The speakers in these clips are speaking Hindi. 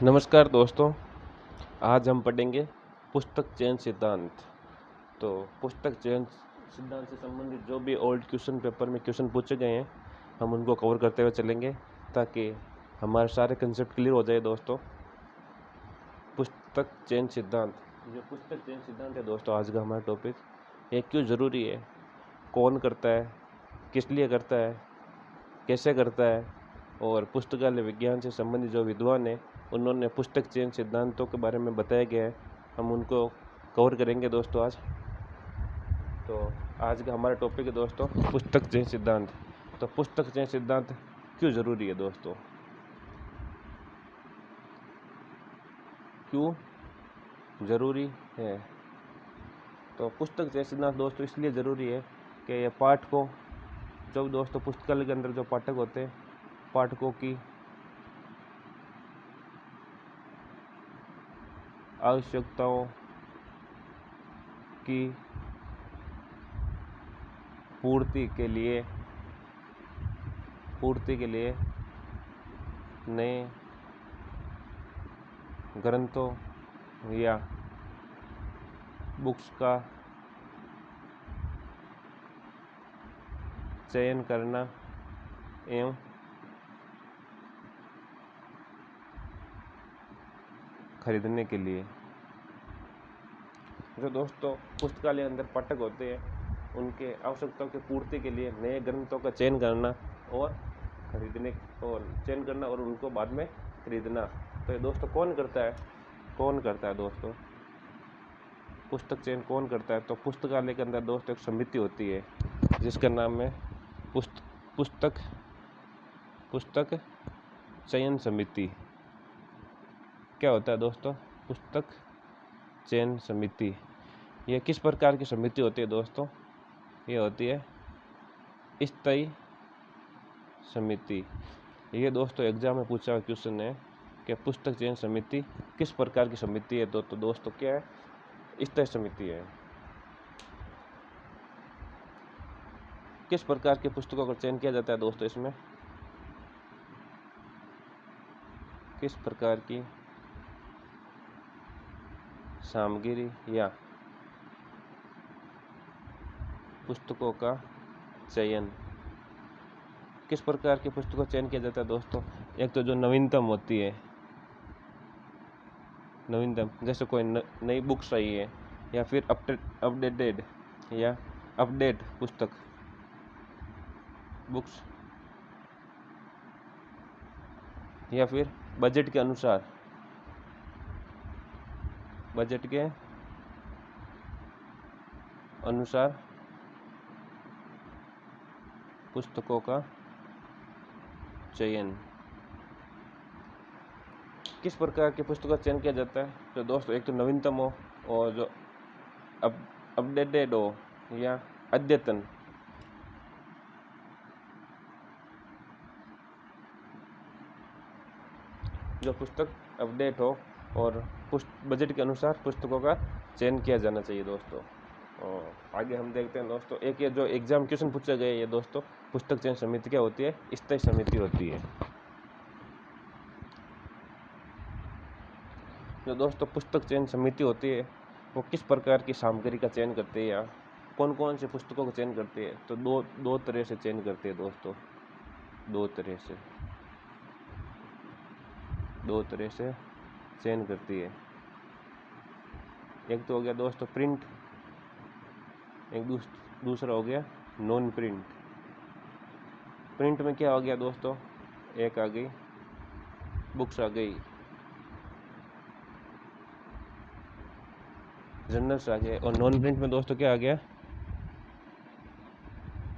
नमस्कार दोस्तों, आज हम पढ़ेंगे पुस्तक चयन सिद्धांत। तो पुस्तक चयन सिद्धांत से संबंधित जो भी ओल्ड क्वेश्चन पेपर में क्वेश्चन पूछे गए हैं, हम उनको कवर करते हुए चलेंगे ताकि हमारे सारे कंसेप्ट क्लियर हो जाए। दोस्तों, पुस्तक चयन सिद्धांत, जो पुस्तक चयन सिद्धांत है दोस्तों, आज का हमारा टॉपिक, ये क्यों ज़रूरी है, कौन करता है, किस लिए करता है, कैसे करता है, और पुस्तकालय विज्ञान से संबंधित जो विद्वान हैं उन्होंने पुस्तक चयन सिद्धांतों के बारे में बताया गया है, हम उनको कवर करेंगे दोस्तों आज। तो आज का हमारा टॉपिक है दोस्तों पुस्तक चयन सिद्धांत। तो पुस्तक चयन सिद्धांत क्यों ज़रूरी है दोस्तों, क्यों ज़रूरी है? तो पुस्तक चयन सिद्धांत दोस्तों इसलिए ज़रूरी है कि यह पाठकों, जो दोस्तों पुस्तकालय के अंदर जो पाठक होते हैं, पाठकों की आवश्यकताओं की पूर्ति के लिए नए ग्रंथों या बुक्स का चयन करना एवं खरीदने के लिए, जो दोस्तों पुस्तकालय अंदर पाठक होते हैं उनके आवश्यकताओं की पूर्ति के लिए नए ग्रंथों का चयन करना और खरीदने और चयन करना और उनको बाद में खरीदना। तो ये दोस्तों कौन करता है दोस्तों, पुस्तक चयन कौन करता है? तो पुस्तकालय के अंदर दोस्तों एक समिति होती है जिसका नाम है पुस्तक चयन समिति। क्या होता है दोस्तों पुस्तक चयन समिति? यह किस प्रकार की समिति होती है दोस्तों? ये होती है स्थायी समिति। ये दोस्तों एग्जाम में पूछा हुआ क्वेश्चन है कि पुस्तक चयन समिति किस प्रकार की समिति है। तो दोस्तों क्या है? स्थायी समिति है। किस प्रकार की पुस्तकों का चयन किया जाता है दोस्तों? इसमें किस प्रकार की सामग्री या पुस्तकों का चयन, किस प्रकार की पुस्तकों का चयन किया जाता है दोस्तों? एक तो जो नवीनतम होती है, नवीनतम जैसे कोई नई बुक्स आई है या फिर अपडेटेड या अपडेट पुस्तक बुक्स, या फिर बजट के अनुसार पुस्तकों का चयन। किस प्रकार की पुस्तकों का चयन किया जाता है? तो दोस्तों एक तो नवीनतम हो और जो अपडेटेड हो या अद्यतन। जो पुस्तक अपडेट हो और बजट के अनुसार पुस्तकों का चयन किया जाना चाहिए दोस्तों। और आगे हम देखते हैं दोस्तों, एक ये जो एग्जाम क्वेश्चन पूछा गया है, ये दोस्तों पुस्तक चयन समिति क्या होती है? स्थायी समिति होती है। जो दोस्तों पुस्तक चयन समिति होती है वो किस प्रकार की सामग्री का चयन करती है या कौन कौन से पुस्तकों का चयन करती है? तो दो तरह से चयन करती है दोस्तों, दो तरह से चयन करती है। एक तो हो गया दोस्तों प्रिंट, एक दूसरा हो गया नॉन प्रिंट। प्रिंट में क्या हो गया दोस्तों? एक आ गई बुक्स, आ गई जर्नल्स आ गए, और नॉन प्रिंट में दोस्तों क्या आ गया?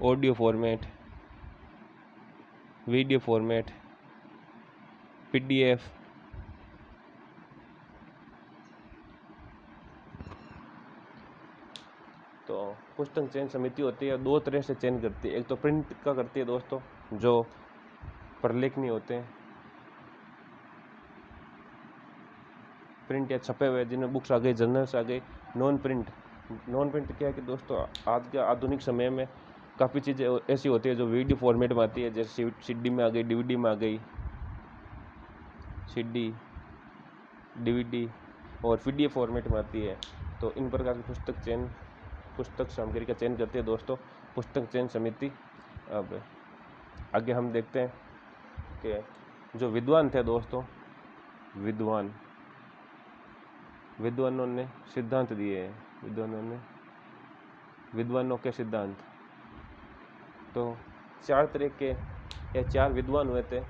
Audio format, video format, PDF। तो पुस्तक चयन समिति होती है, दो तरह से चयन करती है। एक तो प्रिंट का करती है दोस्तों, जो प्रलेखनीय होते हैं, प्रिंट या छपे हुए जिनमें बुक्स आ गई, जर्नल्स आ गए। नॉन प्रिंट क्या है कि दोस्तों आज के आधुनिक समय में काफ़ी चीज़ें ऐसी होती है जो वीडियो फॉर्मेट में आती है, जैसे CD में आ गई, DVD में आ गई, CD DVD और PDF फॉर्मेट में आती है। तो इन प्रकार की पुस्तक सामग्री का चयन करती है दोस्तों पुस्तक चयन समिति। अब आगे हम देखते हैं कि जो विद्वान थे दोस्तों, विद्वानों ने सिद्धांत दिए हैं। विद्वानों के सिद्धांत, तो 4 तरह के या 4 विद्वान हुए थे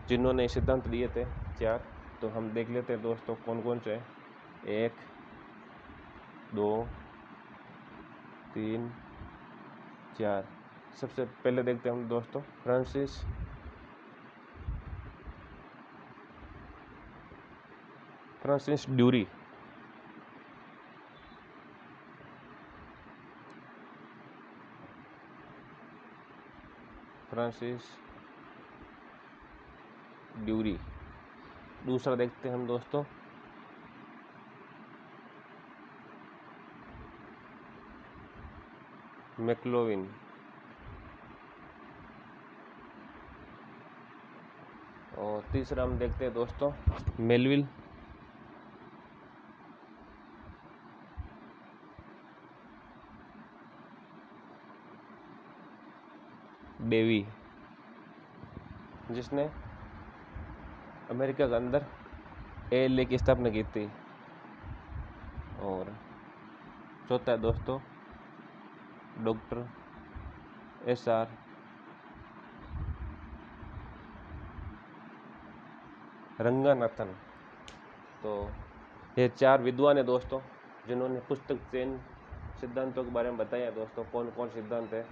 जिन्होंने सिद्धांत दिए थे 4। तो हम देख लेते हैं दोस्तों कौन कौन से हैं। 1 2 3 4। सबसे पहले देखते हैं हम दोस्तों फ्रांसिस ड्यूरी। दूसरा देखते हैं हम दोस्तों मैक्लोविन। और तीसरा हम देखते हैं दोस्तों मेलविल। डेवी, जिसने अमेरिका के अंदर ALA की स्थापना की थी। और चौथा है दोस्तों डॉक्टर SR रंगानाथन। तो ये 4 विद्वान है दोस्तों जिन्होंने पुस्तक चयन सिद्धांतों के बारे में बताया दोस्तों, कौन कौन सिद्धांत है,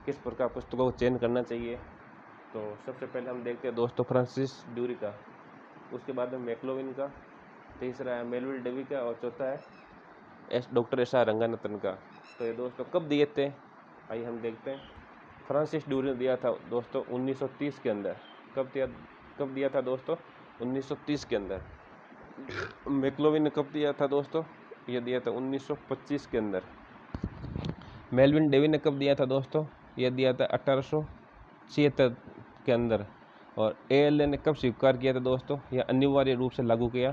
किस प्रकार पुस्तकों को चयन करना चाहिए। तो सबसे पहले हम देखते हैं दोस्तों फ्रांसिस ड्यूरी का, उसके बाद में मैक्लोविन का, तीसरा है मेलविल डेवी का और चौथा है डॉक्टर SR रंगानाथन का। तो ये दोस्तों कब दिए थे, आइए हम देखते हैं। फ्रांसिस ड्यूरी ने दिया था दोस्तों 1930 के अंदर। कब दिया था दोस्तों 1930 के अंदर। मैक्लोविन ने कब दिया था दोस्तों, ये दिया था 1925 के अंदर। मेलविन डेवी ने कब दिया था दोस्तों, यह दिया था 1876 के अंदर। और ALA ने कब स्वीकार किया था दोस्तों, यह अनिवार्य रूप से लागू किया,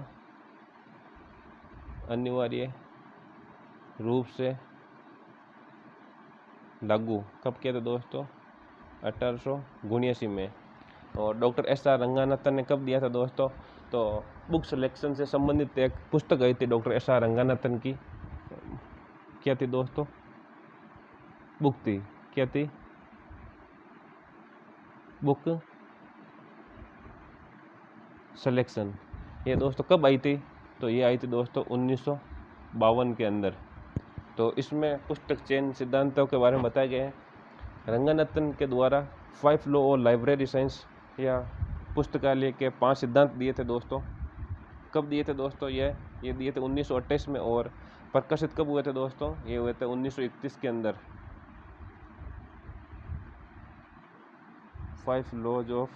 कब किया था दोस्तों 1879 में। और डॉक्टर SR रंगानाथन ने कब दिया था दोस्तों, तो बुक सिलेक्शन से संबंधित एक पुस्तक आई थी डॉक्टर SR रंगानाथन की, क्या थी दोस्तों, बुक थी, क्या थी, बुक सिलेक्शन। ये दोस्तों कब आई थी, तो ये आई थी दोस्तों 1952 के अंदर। तो इसमें पुस्तक चयन सिद्धांतों के बारे में बताया गया है। रंगानाथन के द्वारा 5 लॉ और लाइब्रेरी साइंस या पुस्तकालय के 5 सिद्धांत दिए थे दोस्तों। कब दिए थे दोस्तों, ये दिए थे 1928 में। और प्रकाशित कब हुए थे दोस्तों, ये हुए थे 1931 के अंदर। 5 लॉज ऑफ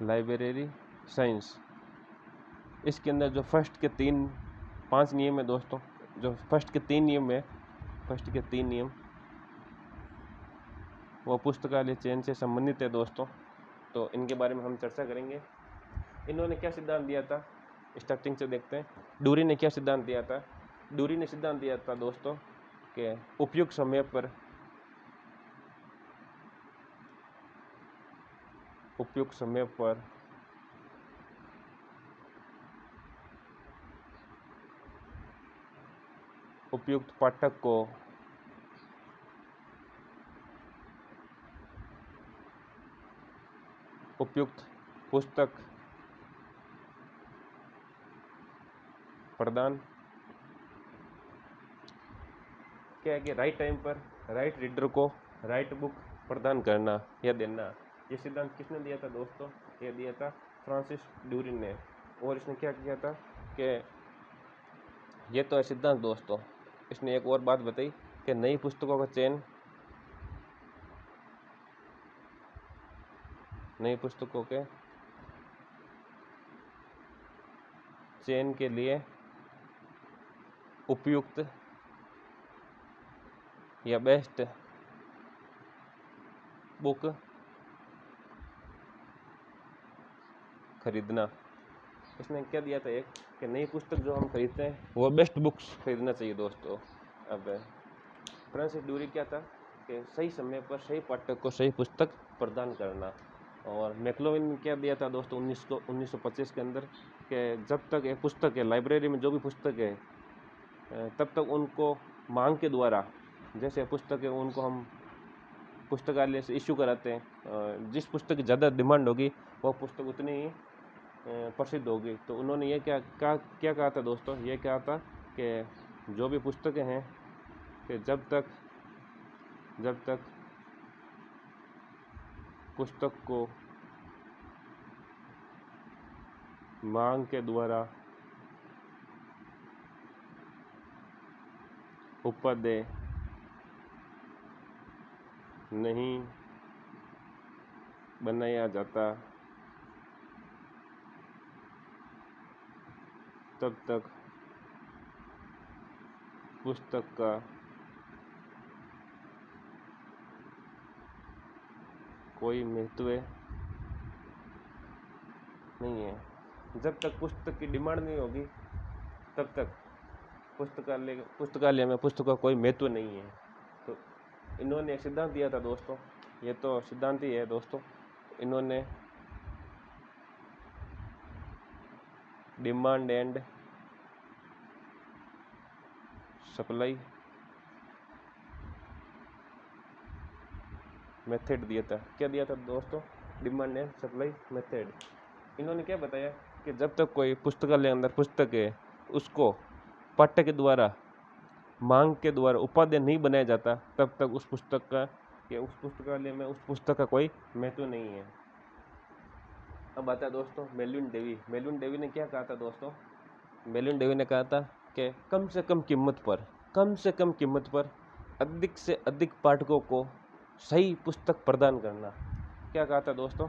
लाइब्रेरी साइंस। इसके अंदर जो फर्स्ट के 5 नियम है दोस्तों, जो फर्स्ट के 3 नियम वो पुस्तकालय चयन से संबंधित है दोस्तों। तो इनके बारे में हम चर्चा करेंगे। इन्होंने क्या सिद्धांत दिया था, स्टार्टिंग से देखते हैं। ड्यूरी ने क्या सिद्धांत दिया था, ड्यूरी ने सिद्धांत दिया था दोस्तों कि उपयुक्त समय पर उपयुक्त पाठक को उपयुक्त पुस्तक प्रदान, क्या है कि राइट टाइम पर राइट रीडर को राइट बुक प्रदान करना या देना। ये सिद्धांत किसने दिया था दोस्तों, ये दिया था फ्रांसिस ड्यूरी ने। और इसने क्या किया था कि ये तो है सिद्धांत दोस्तों, इसने एक और बात बताई कि नई पुस्तकों के चयन के लिए उपयुक्त या बेस्ट बुक खरीदना। इसने क्या दिया था एक, कि नई पुस्तक जो हम खरीदते हैं वो बेस्ट बुक्स खरीदना चाहिए दोस्तों। अब फ्रांसिस ड्यूरी क्या था कि सही समय पर सही पाठक को सही पुस्तक प्रदान करना। और मैक्लोविन ने क्या दिया था दोस्तों 1925 के अंदर, कि जब तक एक पुस्तक है लाइब्रेरी में, जो भी पुस्तक है तब तक उनको मांग के द्वारा, जैसे पुस्तक है उनको हम पुस्तकालय से इशू कराते हैं, जिस पुस्तक की ज़्यादा डिमांड होगी वो पुस्तक उतनी ही प्रसिद्ध होगी। तो उन्होंने ये क्या कहा था दोस्तों, ये कहा था कि जो भी पुस्तकें हैं कि जब तक पुस्तक को मांग के द्वारा उपादेय नहीं बनाया जाता तब तक पुस्तक का कोई महत्व नहीं है। जब तक पुस्तक की डिमांड नहीं होगी तब तक पुस्तकालय में पुस्तक का कोई महत्व नहीं है। तो इन्होंने एक सिद्धांत दिया था दोस्तों, ये तो सिद्धांत ही है दोस्तों। इन्होंने डिमांड एंड सप्लाई मेथड दिया था। क्या दिया था दोस्तों? Demand and supply method. इन्होंने क्या बताया कि जब तक कोई पुस्तकालय अंदर पुस्तक है उसको पाठक के द्वारा मांग के द्वारा उपादेय नहीं बनाया जाता तब तक उस पुस्तक का या उस पुस्तकालय में उस पुस्तक का कोई महत्व नहीं है। अब आता है दोस्तों मेलविन डेवी। मेलविन डेवी ने क्या कहा था दोस्तों? मेलविन डेवी ने कहा था कि कम से कम कीमत पर अधिक से अधिक पाठकों को सही पुस्तक प्रदान करना। क्या कहा था दोस्तों?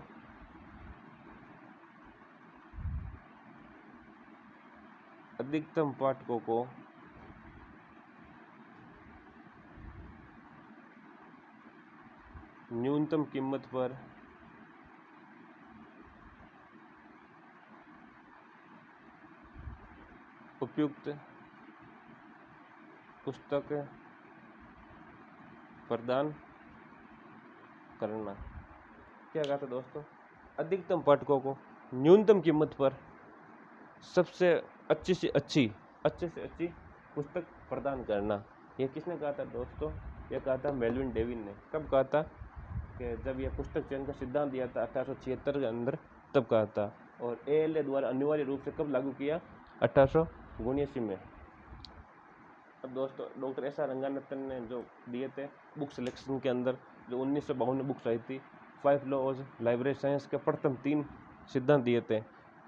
अधिकतम पाठकों को न्यूनतम कीमत पर उपयुक्त पुस्तक प्रदान करना। क्या कहा था दोस्तों? अधिकतम पाठकों को न्यूनतम कीमत पर सबसे अच्छी से अच्छी पुस्तक प्रदान करना। ये किसने कहा था दोस्तों? ये कहा था मेलविन डेविन ने। कब कहा था? कि जब ये पुस्तक चयन का सिद्धांत दिया था 1876 के अंदर, तब कहा था। और ALA द्वारा अनिवार्य रूप से कब लागू किया? 1879 में। अब दोस्तों डॉक्टर SR रंगानाथन ने जो दिए थे बुक सिलेक्शन के अंदर, जो 1952 में बुक्स आई थी, 5 लॉज लाइब्रेरी साइंस के प्रथम 3 सिद्धांत दिए थे।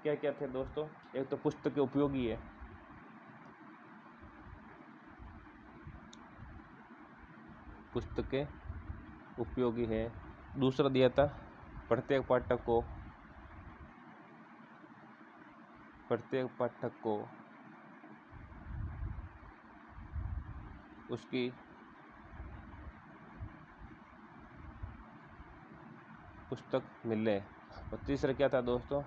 क्या क्या थे दोस्तों? एक तो पुस्तक के उपयोगी है, पुस्तकें उपयोगी है। दूसरा दिया था प्रत्येक पाठक को उसकी पुस्तक मिले। और तीसरा क्या था दोस्तों?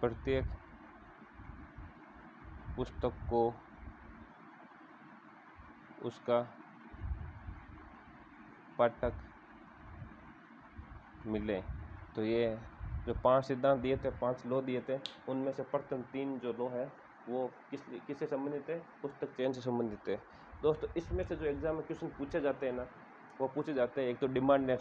प्रत्येक पुस्तक को उसका पाठक मिले। तो ये जो 5 सिद्धांत दिए थे, 5 लॉ दिए थे, उनमें से प्रथम 3 जो लॉ है वो किससे संबंधित है? पुस्तक चयन से संबंधित है दोस्तों। इसमें से जो एग्जाम में क्वेश्चन पूछे जाते हैं ना, वो पूछे जाते हैं एक तो डिमांड एंड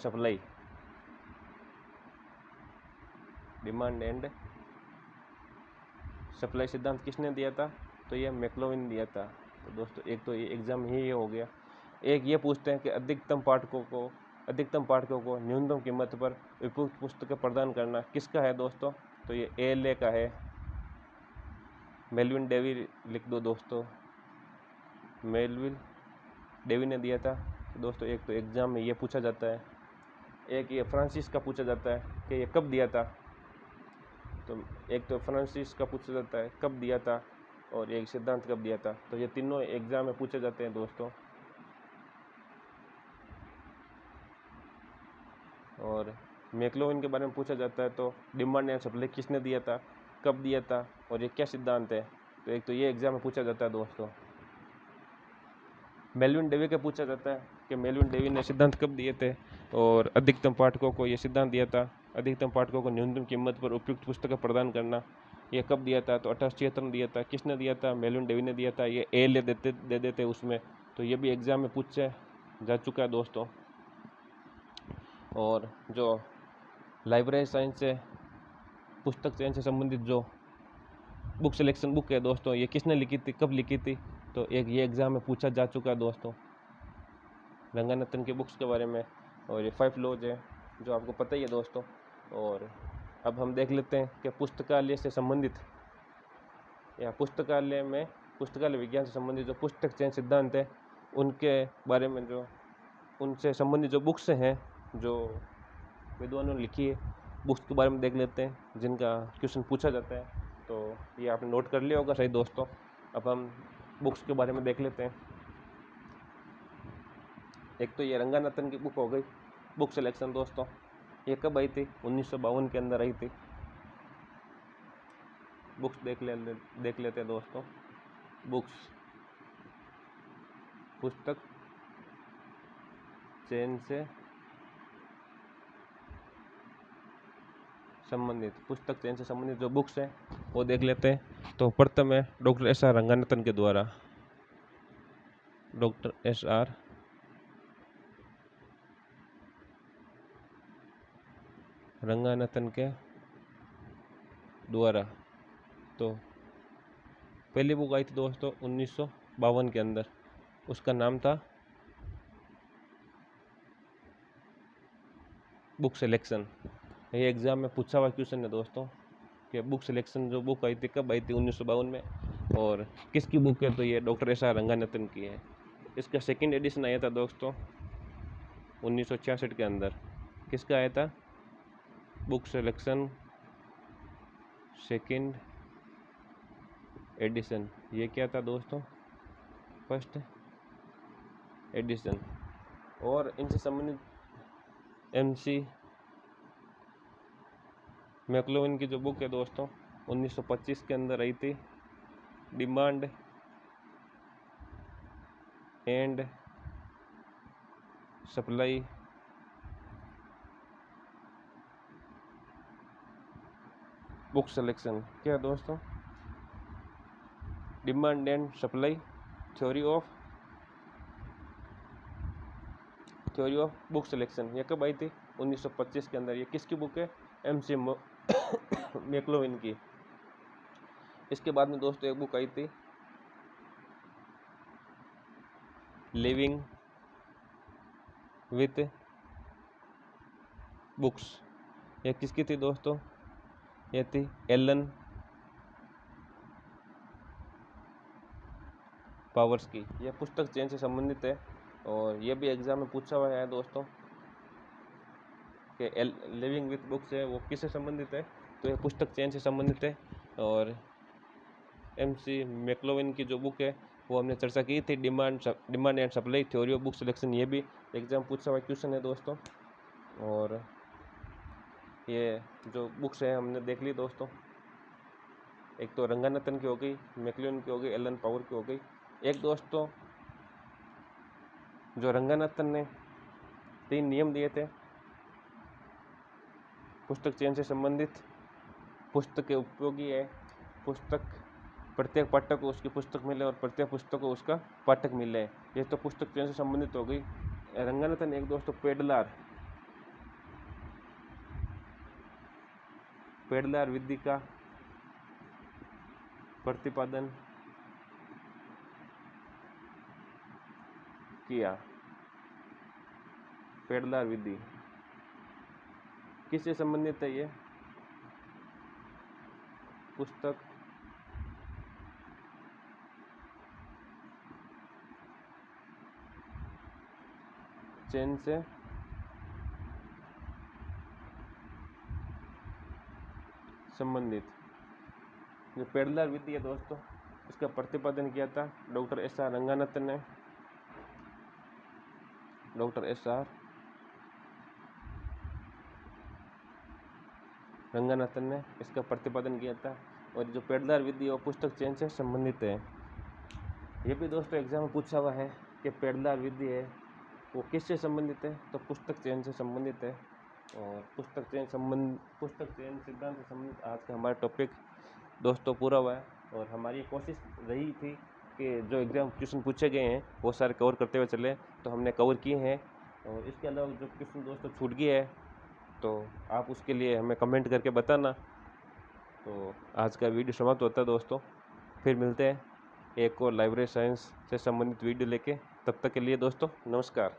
सप्लाई सिद्धांत किसने दिया था? तो ये मैक्लोविन दिया था। तो दोस्तों एक तो ये एग्जाम ही हो गया। एक ये पूछते हैं कि अधिकतम पाठकों को न्यूनतम कीमत पर उपयुक्त पुस्तकें प्रदान करना किसका है दोस्तों? तो ये ALA का है। मेलविन डेवी लिख दो दोस्तों, मेलविन डेवी ने दिया था। तो दोस्तों एक तो एग्ज़ाम में ये पूछा जाता है, एक ये फ्रांसिस का पूछा जाता है कि ये कब दिया था। तो एक तो फ्रांसिस का पूछा जाता है कब दिया था, और एक सिद्धांत कब दिया था। तो ये तीनों एग्ज़ाम में पूछे जाते हैं दोस्तों। और मैक्लोविन के बारे में पूछा जाता है तो डिमांड एंड सप्लाई किसने दिया था, कब दिया था और ये क्या सिद्धांत है। तो एक तो ये एग्जाम में पूछा जाता है दोस्तों। मेल्विन डेवी का पूछा जाता है कि मेल्विन डेवी ने सिद्धांत कब दिए थे और अधिकतम पाठकों को ये सिद्धांत दिया था, अधिकतम पाठकों को न्यूनतम कीमत पर उपयुक्त पुस्तकें प्रदान करना, ये कब दिया था। तो 1876 में दिया था। किसने दिया था, मेल्विन डेवी ने दिया था। ये ए ले दे देते उसमें। तो ये भी एग्ज़ाम में पूछा जा चुका है दोस्तों। और जो लाइब्रेरी साइंस से पुस्तक चयन से संबंधित जो बुक सिलेक्शन बुक है दोस्तों, ये किसने लिखी थी, कब लिखी थी। तो एक ये एग्ज़ाम में पूछा जा चुका है दोस्तों, रंगानाथन की बुक्स के बारे में। और ये 5 लॉज है जो आपको पता ही है दोस्तों। और अब हम देख लेते हैं कि पुस्तकालय से संबंधित या पुस्तकालय विज्ञान से संबंधित जो पुस्तक चयन सिद्धांत है उनके बारे में, जो उनसे संबंधित जो बुक्स हैं जो विद्वानों ने लिखी है, बुक्स के बारे में देख लेते हैं जिनका क्वेश्चन पूछा जाता है। तो ये आपने नोट कर लिया होगा सही दोस्तों। अब हम बुक्स के बारे में देख लेते हैं। एक तो ये रंगानाथन की बुक हो गई, बुक सिलेक्शन दोस्तों। ये कब आई थी, 1952 के अंदर आई थी। बुक्स देख लेते हैं दोस्तों। बुक्स, पुस्तक चयन से संबंधित जो बुक्स हैं वो देख लेते हैं। तो प्रथम है डॉक्टर एस आर रंगानाथन के द्वारा, डॉक्टर एस आर रंगानाथन के द्वारा। तो पहली बुक आई थी दोस्तों 1952 के अंदर, उसका नाम था बुक सिलेक्शन। ये एग्ज़ाम में पूछा हुआ क्वेश्चन है दोस्तों कि बुक सिलेक्शन जो बुक आई थी कब आई थी, 1952 में, और किसकी बुक है। तो ये डॉक्टर एस आर रंगानाथन की है। इसका सेकंड एडिशन आया था दोस्तों 1966 के अंदर। किसका आया था, बुक सिलेक्शन सेकंड एडिशन। ये क्या था दोस्तों, फर्स्ट एडिशन। और इनसे संबंधित MC मैक्लोविन की जो बुक है दोस्तों 1925 के अंदर आई थी, demand and supply book selection. क्या है दोस्तों, demand and supply theory of book selection. ये कब आई थी, 1925 के अंदर। ये किसकी बुक है, MC मैक्लोविन की। इसके बाद में दोस्तों एक बुक आई थी लिविंग विथ बुक्स। ये किसकी थी दोस्तों, ये थी एलन पावर्स की। यह पुस्तक चयन से संबंधित है और यह भी एग्जाम में पूछा हुआ है दोस्तों कि लिविंग विथ बुक्स है वो किससे संबंधित है। तो यह पुस्तक चयन से संबंधित है। और MC मैक्लोविन की जो बुक है वो हमने चर्चा की थी, demand and supply theory of book selection. ये भी एग्जाम पूछा हुआ क्वेश्चन है दोस्तों। और ये जो बुक्स है हमने देख ली दोस्तों, एक तो रंगानाथन की हो गई, मैक्लोविन की हो गई, एलन पावर की हो गई। एक दोस्तों जो रंगानाथन ने 3 नियम दिए थे पुस्तक चयन से संबंधित। पुस्तक के उपयोगी है, पुस्तक प्रत्येक पाठक को उसकी पुस्तक मिले और प्रत्येक पुस्तक को उसका पाठक मिले। ये तो पुस्तक चयन से संबंधित हो गई। रंगानाथन एक दोस्तों पेडलार विधि का प्रतिपादन किया। पेडलार विधि किससे संबंधित है, ये पुस्तक चयन से संबंधित। जो पेडलार विधि है दोस्तों, इसका प्रतिपादन किया था डॉक्टर एस आर रंगानाथन ने। डॉक्टर एस आर रंगनाथन ने इसका प्रतिपादन किया था। और जो पेड़दार विधि है वो पुस्तक चयन से संबंधित है। ये भी दोस्तों एग्जाम में पूछा हुआ है कि पेड़दार विधि है वो किससे संबंधित है, तो पुस्तक चयन से संबंधित है। और पुस्तक चयन सिद्धांत से संबंधित आज का हमारा टॉपिक दोस्तों पूरा हुआ है। और हमारी कोशिश रही थी कि जो एग्ज़ाम क्वेश्चन पूछे गए हैं वो सारे कवर करते हुए चले, तो हमने कवर किए हैं। और इसके अलावा जो क्वेश्चन दोस्तों छूट गए है तो आप उसके लिए हमें कमेंट करके बताना। तो आज का वीडियो समाप्त होता है दोस्तों, फिर मिलते हैं एक और लाइब्रेरी साइंस से संबंधित वीडियो लेके। तब तक के लिए दोस्तों नमस्कार।